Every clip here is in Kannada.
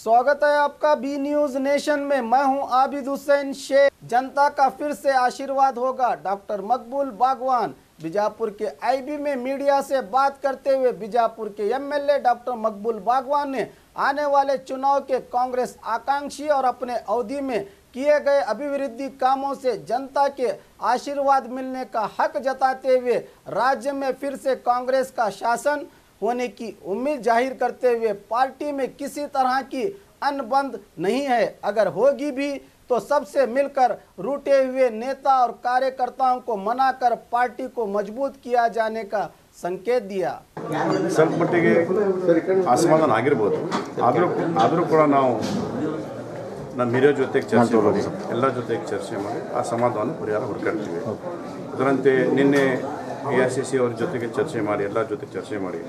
स्वागत है आपका बी न्यूज नेशन में। मैं हूं आबिद हुसैन शेख। जनता का फिर से आशीर्वाद होगा, डॉक्टर मकबूल बागवान। बीजापुर के आईबी में मीडिया से बात करते हुए बीजापुर के एमएलए डॉक्टर मकबूल बागवान ने आने वाले चुनाव के कांग्रेस आकांक्षी और अपने अवधि में किए गए अभिवृद्धि कामों से जनता के आशीर्वाद मिलने का हक जताते हुए राज्य में फिर से कांग्रेस का शासन होने की उम्मीद जाहिर करते हुए पार्टी में किसी तरह की अनबंद नहीं है, अगर होगी भी तो सबसे मिलकर रूठे हुए नेता और कार्यकर्ताओं को मनाकर पार्टी को मजबूत किया जाने का संकेत दिया। ಸ್ವಲ್ಪ ಮಟ್ಟಿಗೆ ಅಸಮಾಧಾನ ಆಗಿರಬಹುದು, ಆದರೂ ಕೂಡ ನಾವು ನಮ್ಮ ಹಿರಿಯರ ಜೊತೆಗೆ ಚರ್ಚೆ ಮಾಡಿ ಎಲ್ಲ ಜೊತೆಗೆ ಚರ್ಚೆ ಮಾಡಿ ಆ ಸಮಾಧಾನ ಪರಿಹಾರ ಹುಡುಕಾಡ್ತೀವಿ. ಅದರಂತೆ ನಿನ್ನೆ AICC ಅವ್ರ ಜೊತೆಗೆ ಚರ್ಚೆ ಮಾಡಿ ಎಲ್ಲ ಜೊತೆಗೆ ಚರ್ಚೆ ಮಾಡಿ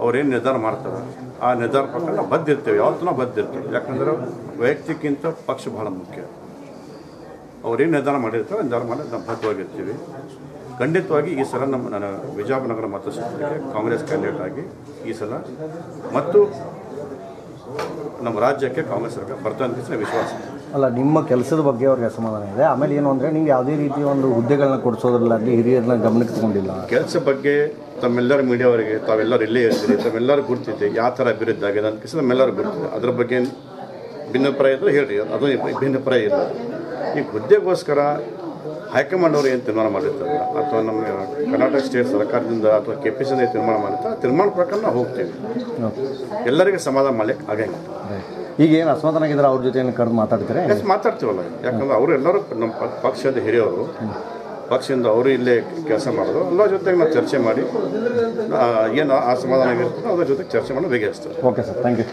ಅವ್ರೇನು ನಿರ್ಧಾರ ಮಾಡ್ತಾರೆ ಆ ನಿರ್ಧಾರ ಪ್ರಕಾರ ನಾವು ಬದ್ದಿರ್ತೇವೆ, ಯಾವತ್ತೂ ನಾವು ಬದ್ದಿರ್ತೀವಿ. ಯಾಕಂದ್ರೆ ವೈಯಕ್ತಿಕ್ಕಿಂತ ಪಕ್ಷ ಬಹಳ ಮುಖ್ಯ. ಅವ್ರೇನು ನಿರ್ಧಾರ ಮಾಡಿರ್ತಾರೆ ನಿರ್ಧಾರ ಮಾಡಿ ನಾವು ಬದ್ಧವಾಗಿರ್ತೀವಿ. ಖಂಡಿತವಾಗಿ ಈ ಸಲ ನಾನು ಬಿಜಾಪುರ ನಗರ ಮತಕ್ಷೇತ್ರಕ್ಕೆ ಕಾಂಗ್ರೆಸ್ ಕ್ಯಾಂಡಿಡೇಟ್ ಆಗಿ ಈ ಸಲ ಮತ್ತು ನಮ್ಮ ರಾಜ್ಯಕ್ಕೆ ಕಾಂಗ್ರೆಸ್ ಸರ್ಕಾರ ಬರ್ತದೆ ಅಂತ ವಿಶ್ವಾಸ. ಅಲ್ಲ, ನಿಮ್ಮ ಕೆಲಸದ ಬಗ್ಗೆ ಅವ್ರಿಗೆ ಅಸಮಾಧಾನ ಇದೆ. ಆಮೇಲೆ ಏನು ಅಂದರೆ ನೀವು ಯಾವುದೇ ರೀತಿಯ ಒಂದು ಹುದ್ದೆಗಳನ್ನ ಕೊಡಿಸೋದ್ರಲ್ಲಾಗಲಿ ಹಿರಿಯರನ್ನ ಗಮನಕ್ಕೆ ತಗೊಂಡಿಲ್ಲ. ಕೆಲಸ ಬಗ್ಗೆ ತಮ್ಮೆಲ್ಲರ ಮೀಡಿಯಾವರಿಗೆ ತಾವೆಲ್ಲರೂ ಇಲ್ಲೇ ಇರ್ತೀರಿ, ತಮ್ಮೆಲ್ಲರೂ ಗುರ್ತಿದೆ ಯಾವ ಥರ ಅಭಿವೃದ್ಧಿ ಆಗಿದೆ ಅಂತ ಕೆಲಸ ನಮ್ಮೆಲ್ಲರೂ ಗುರ್ತಿದೆ. ಅದ್ರ ಬಗ್ಗೆ ಭಿನ್ನಾಭಿಪ್ರಾಯ ಇದ್ದರೆ ಹೇಳ್ರಿ, ಅದು ಭಿನ್ನಾಭಿಪ್ರಾಯ ಇಲ್ಲ. ಈ ಹುದ್ದೆಗೋಸ್ಕರ ಹೈಕಮಾಂಡ್ ಅವರು ಏನು ತೀರ್ಮಾನ ಮಾಡಿರ್ತಾರೆ ಅಥವಾ ನಮ್ಮ ಕರ್ನಾಟಕ ಸ್ಟೇಟ್ ಸರ್ಕಾರದಿಂದ ಅಥವಾ KPCC ತೀರ್ಮಾನ ಮಾಡಿರ್ತಾರೆ, ತೀರ್ಮಾನ ಪ್ರಕಾರ ನಾವು ಹೋಗ್ತೀವಿ. ಎಲ್ಲರಿಗೆ ಸಮಾಧಾನ ಮಾಡಲಿಕ್ಕೆ ಆಗಂಗಿಲ್ಲ. ಈಗ ಏನು ಅಸಮಾಧಾನ ಆಗಿದ್ರೆ ಅವ್ರ ಜೊತೆ ಏನು ಕರೆದು ಮಾತಾಡ್ತಾರೆ? ಮಾತಾಡ್ತೀವಲ್ಲ, ಯಾಕಂದ್ರೆ ಅವರು ಎಲ್ಲರೂ ನಮ್ಮ ಪಕ್ಷದ ಹಿರಿಯವರು, ಪಕ್ಷದಿಂದ ಅವರು ಇಲ್ಲೇ ಕೆಲಸ ಮಾಡೋದು. ಎಲ್ಲ ಜೊತೆಗೆ ನಾವು ಚರ್ಚೆ ಮಾಡಿ ಏನು ಅಸಮಾಧಾನ ಆಗಿರ್ತದೆ ಅದ್ರ ಜೊತೆಗೆ ಚರ್ಚೆ ಮಾಡಿ ಬಗೆಹರಿಸ್ತಾರೆ. Okay sir, thank you.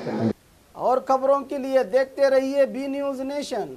और खबरों के लिए देखते रहिए बी न्यूज नेशन।